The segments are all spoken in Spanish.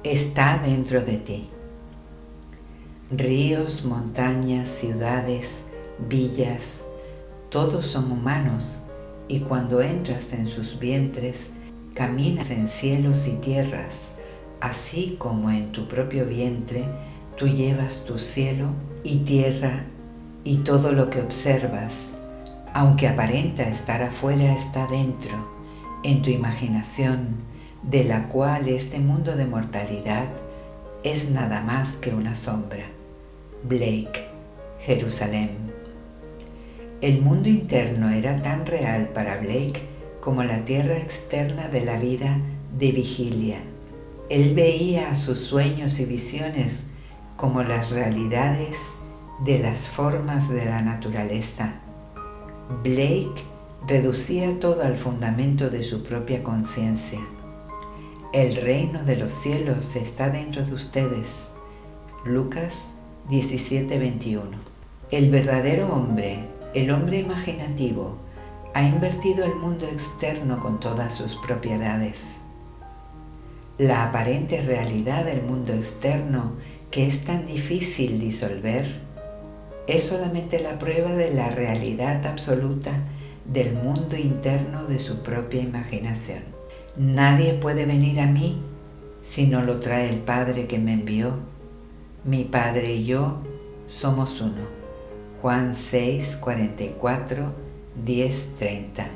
está dentro de ti. Ríos, montañas, ciudades, villas, todos son humanos, y cuando entras en sus vientres, caminas en cielos y tierras, así como en tu propio vientre tú llevas tu cielo y tierra, y todo lo que observas, aunque aparenta estar afuera, está dentro, en tu imaginación, de la cual este mundo de mortalidad es nada más que una sombra. Blake, Jerusalén. El mundo interno era tan real para Blake como la tierra externa de la vida de vigilia. Él veía sus sueños y visiones como las realidades de las formas de la naturaleza. Blake reducía todo al fundamento de su propia conciencia. El reino de los cielos está dentro de ustedes. Lucas 17:21. El verdadero hombre, el hombre imaginativo, ha invertido el mundo externo con todas sus propiedades. La aparente realidad del mundo externo, que es tan difícil disolver, es solamente la prueba de la realidad absoluta del mundo interno de su propia imaginación. Nadie puede venir a mí si no lo trae el Padre que me envió. Mi Padre y yo somos uno. Juan 6, 44, 10, 30.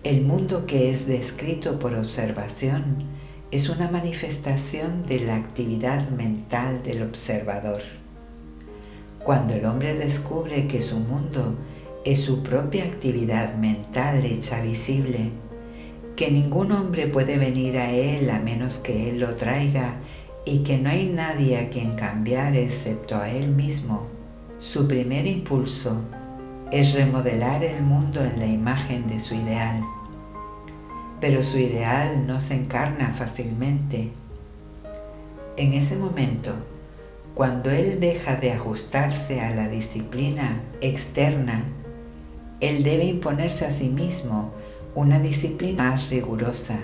El mundo que es descrito por observación es una manifestación de la actividad mental del observador. Cuando el hombre descubre que su mundo es su propia actividad mental hecha visible, que ningún hombre puede venir a él a menos que él lo traiga y que no hay nadie a quien cambiar excepto a él mismo, su primer impulso es remodelar el mundo en la imagen de su ideal. Pero su ideal no se encarna fácilmente. En ese momento, cuando él deja de ajustarse a la disciplina externa, él debe imponerse a sí mismo una disciplina más rigurosa,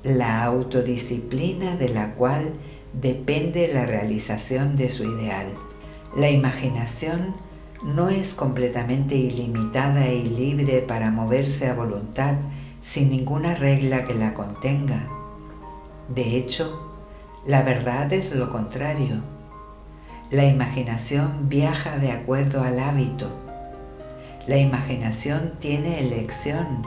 la autodisciplina de la cual depende la realización de su ideal. La imaginación no es completamente ilimitada y libre para moverse a voluntad sin ninguna regla que la contenga. De hecho, la verdad es lo contrario. La imaginación viaja de acuerdo al hábito. La imaginación tiene elección,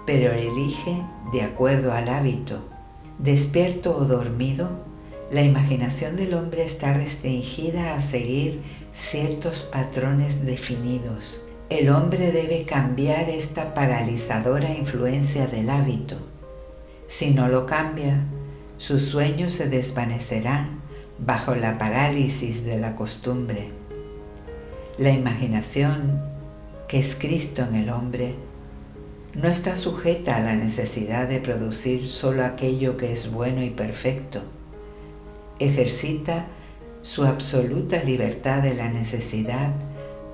pero elige de acuerdo al hábito. Despierto o dormido, la imaginación del hombre está restringida a seguir ciertos patrones definidos. El hombre debe cambiar esta paralizadora influencia del hábito. Si no lo cambia, sus sueños se desvanecerán bajo la parálisis de la costumbre. La imaginación, que es Cristo en el hombre, no está sujeta a la necesidad de producir solo aquello que es bueno y perfecto. Ejercita su absoluta libertad de la necesidad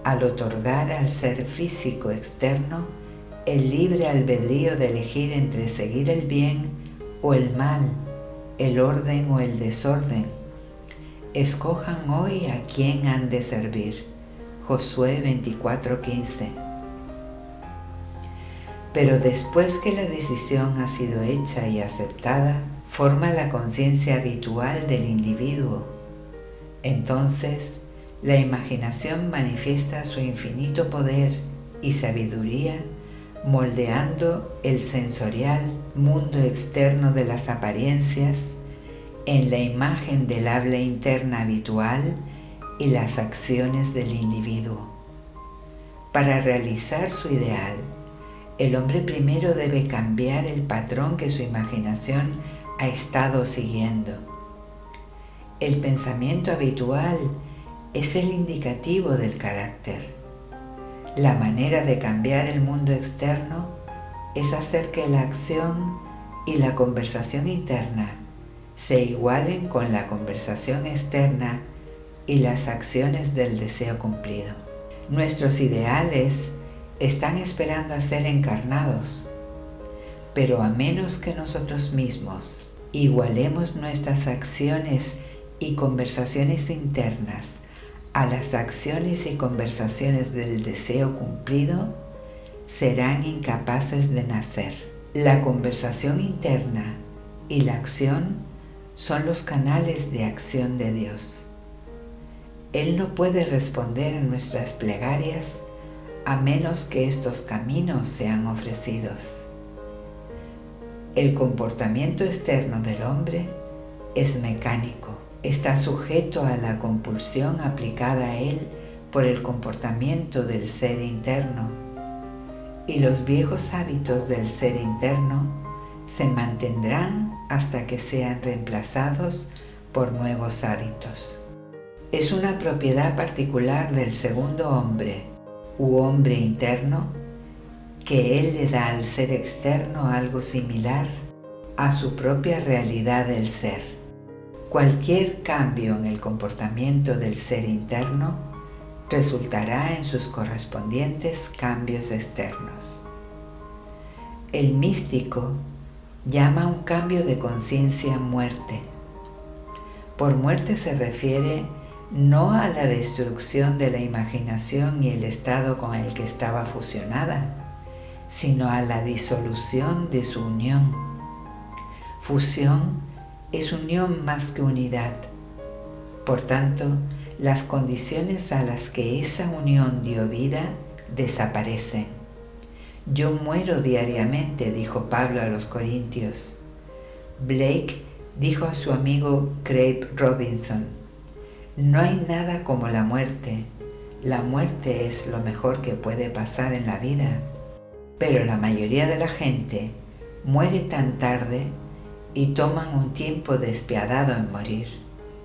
al otorgar al ser físico externo el libre albedrío de elegir entre seguir el bien o el mal, el orden o el desorden. Escojan hoy a quién han de servir. Josué 24:15. Pero después que la decisión ha sido hecha y aceptada, forma la conciencia habitual del individuo. Entonces, la imaginación manifiesta su infinito poder y sabiduría, moldeando el sensorial mundo externo de las apariencias en la imagen del habla interna habitual y las acciones del individuo. Para realizar su ideal, el hombre primero debe cambiar el patrón que su imaginación ha estado siguiendo. El pensamiento habitual es el indicativo del carácter. La manera de cambiar el mundo externo es hacer que la acción y la conversación interna se igualen con la conversación externa y las acciones del deseo cumplido. Nuestros ideales están esperando a ser encarnados, pero a menos que nosotros mismos igualemos nuestras acciones y conversaciones internas a las acciones y conversaciones del deseo cumplido, serán incapaces de nacer. La conversación interna y la acción son los canales de acción de Dios. Él no puede responder a nuestras plegarias a menos que estos caminos sean ofrecidos. El comportamiento externo del hombre es mecánico, está sujeto a la compulsión aplicada a él por el comportamiento del ser interno, y los viejos hábitos del ser interno se mantendrán hasta que sean reemplazados por nuevos hábitos. Es una propiedad particular del segundo hombre u hombre interno que él le da al ser externo algo similar a su propia realidad del ser. Cualquier cambio en el comportamiento del ser interno resultará en sus correspondientes cambios externos. El místico llama a un cambio de conciencia muerte. Por muerte se refiere no a la destrucción de la imaginación y el estado con el que estaba fusionada, sino a la disolución de su unión. Fusión es unión más que unidad. Por tanto, las condiciones a las que esa unión dio vida desaparecen. Yo muero diariamente, dijo Pablo a los Corintios. Blake dijo a su amigo Craig Robinson: no hay nada como la muerte. La muerte es lo mejor que puede pasar en la vida. Pero la mayoría de la gente muere tan tarde y toman un tiempo despiadado en morir.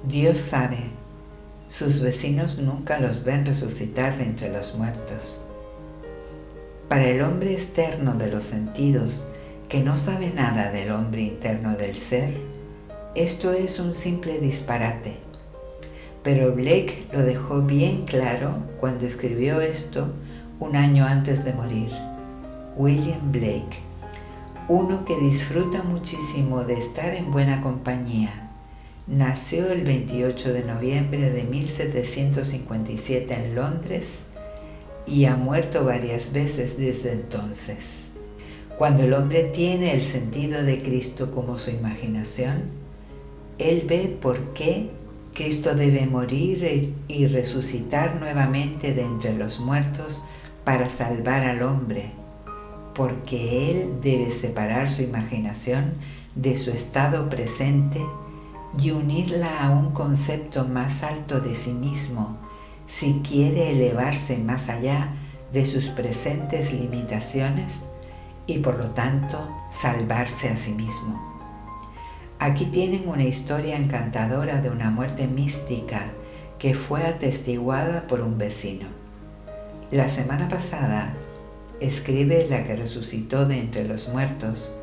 Dios sabe, sus vecinos nunca los ven resucitar de entre los muertos. Para el hombre externo de los sentidos, que no sabe nada del hombre interno del ser, esto es un simple disparate. Pero Blake lo dejó bien claro cuando escribió esto un año antes de morir. William Blake, uno que disfruta muchísimo de estar en buena compañía, nació el 28 de noviembre de 1757 en Londres y ha muerto varias veces desde entonces. Cuando el hombre tiene el sentido de Cristo como su imaginación, él ve por qué Cristo debe morir y resucitar nuevamente de entre los muertos para salvar al hombre, porque Él debe separar su imaginación de su estado presente y unirla a un concepto más alto de sí mismo si quiere elevarse más allá de sus presentes limitaciones y por lo tanto salvarse a sí mismo. Aquí tienen una historia encantadora de una muerte mística que fue atestiguada por un vecino. La semana pasada, escribe la que resucitó de entre los muertos,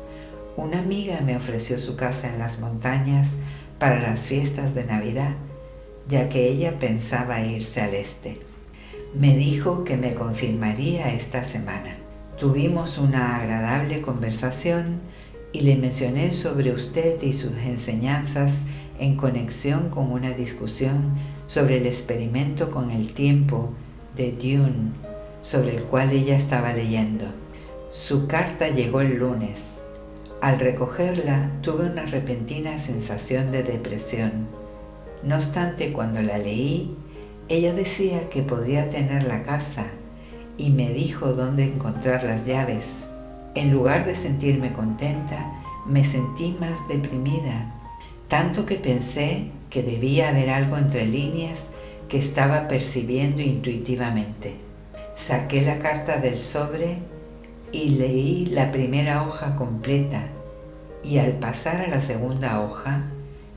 una amiga me ofreció su casa en las montañas para las fiestas de Navidad, ya que ella pensaba irse al este. Me dijo que me confirmaría esta semana. Tuvimos una agradable conversación y le mencioné sobre usted y sus enseñanzas en conexión con una discusión sobre el experimento con el tiempo de Dune, sobre el cual ella estaba leyendo. Su carta llegó el lunes. Al recogerla, tuve una repentina sensación de depresión. No obstante, cuando la leí, ella decía que podría tener la casa y me dijo dónde encontrar las llaves. En lugar de sentirme contenta, me sentí más deprimida, tanto que pensé que debía haber algo entre líneas que estaba percibiendo intuitivamente. Saqué la carta del sobre y leí la primera hoja completa, y al pasar a la segunda hoja,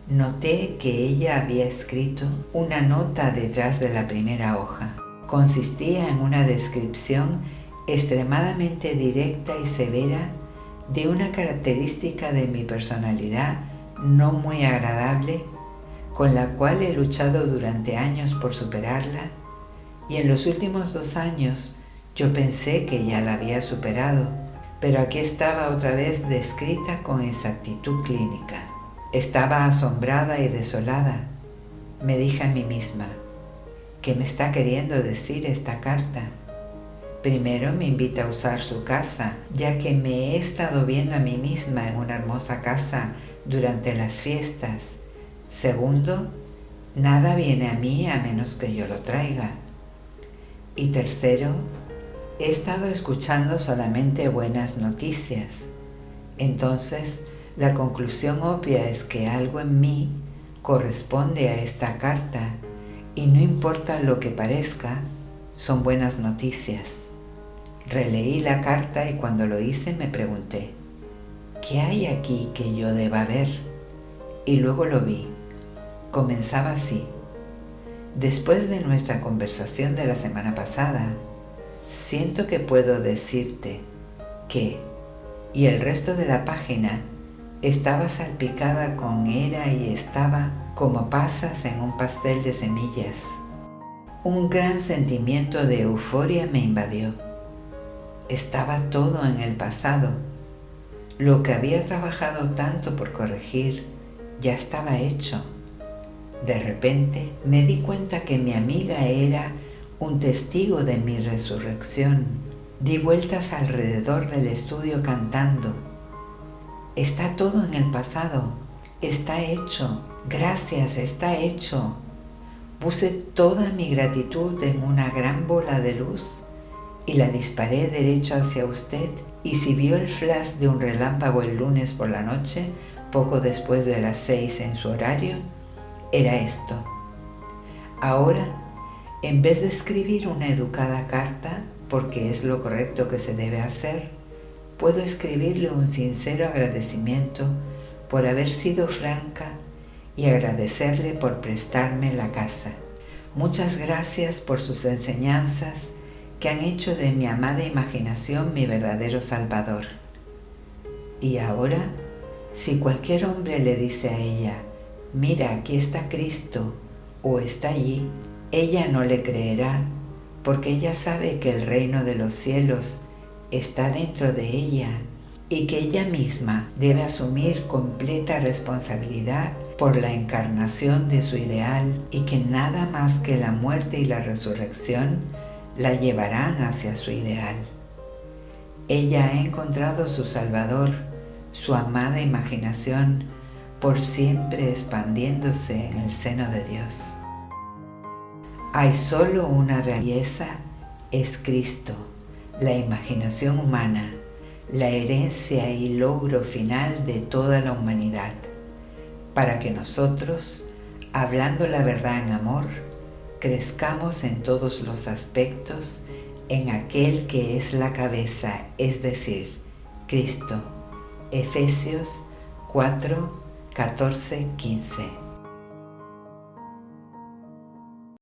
noté que ella había escrito una nota detrás de la primera hoja. Consistía en una descripción extremadamente directa y severa de una característica de mi personalidad no muy agradable, con la cual he luchado durante años por superarla, y en los últimos 2 años yo pensé que ya la había superado, pero aquí estaba otra vez descrita con exactitud clínica. Estaba asombrada y desolada. Me dije a mí misma, ¿qué me está queriendo decir esta carta? Primero me invita a usar su casa, ya que me he estado viendo a mí misma en una hermosa casa durante las fiestas. Segundo, nada viene a mí a menos que yo lo traiga. Y tercero, he estado escuchando solamente buenas noticias. Entonces, la conclusión obvia es que algo en mí corresponde a esta carta y no importa lo que parezca, son buenas noticias. Releí la carta y cuando lo hice me pregunté, ¿qué hay aquí que yo deba ver? Y luego lo vi. Comenzaba así. Después de nuestra conversación de la semana pasada, siento que puedo decirte que, y el resto de la página estaba salpicada con era y estaba como pasas en un pastel de semillas. Un gran sentimiento de euforia me invadió. Estaba todo en el pasado. Lo que había trabajado tanto por corregir ya estaba hecho. De repente me di cuenta que mi amiga era un testigo de mi resurrección. Di vueltas alrededor del estudio cantando. Está todo en el pasado. Está hecho. Gracias, está hecho. Puse toda mi gratitud en una gran bola de luz y la disparé derecho hacia usted, y si vio el flash de un relámpago el lunes por la noche, poco después de las 6 en su horario, era esto. Ahora, en vez de escribir una educada carta, porque es lo correcto que se debe hacer, puedo escribirle un sincero agradecimiento por haber sido franca y agradecerle por prestarme la casa. Muchas gracias por sus enseñanzas que han hecho de mi amada imaginación mi verdadero Salvador. Y ahora, si cualquier hombre le dice a ella, mira, aquí está Cristo, o está allí, ella no le creerá, porque ella sabe que el reino de los cielos está dentro de ella y que ella misma debe asumir completa responsabilidad por la encarnación de su ideal y que nada más que la muerte y la resurrección la llevarán hacia su ideal. Ella ha encontrado su Salvador, su amada imaginación, por siempre expandiéndose en el seno de Dios. Hay solo una realeza, es Cristo, la imaginación humana, la herencia y logro final de toda la humanidad, para que nosotros, hablando la verdad en amor, crezcamos en todos los aspectos en aquel que es la cabeza, es decir, Cristo. Efesios 4, 14, 15.